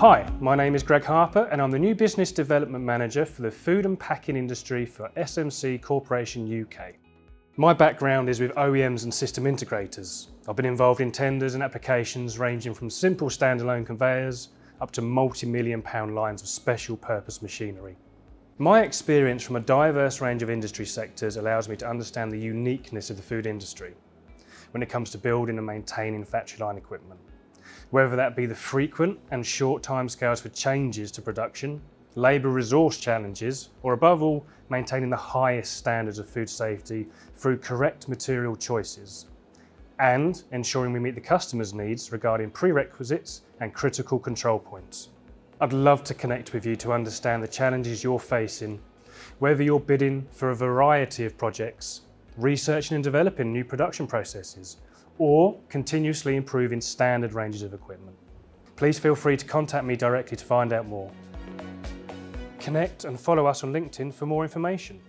Hi, my name is Greg Harper and I'm the new Business Development Manager for the food and packing industry for SMC Corporation UK. My background is with OEMs and system integrators. I've been involved in tenders and applications ranging from simple standalone conveyors up to multi-million pound lines of special purpose machinery. My experience from a diverse range of industry sectors allows me to understand the uniqueness of the food industry when it comes to building and maintaining factory line equipment. Whether that be the frequent and short timescales for changes to production, labour resource challenges, or above all, maintaining the highest standards of food safety through correct material choices, and ensuring we meet the customer's needs regarding prerequisites and critical control points. I'd love to connect with you to understand the challenges you're facing, whether you're bidding for a variety of projects, researching and developing new production processes, or continuously improving standard ranges of equipment. Please feel free to contact me directly to find out more. Connect and follow us on LinkedIn for more information.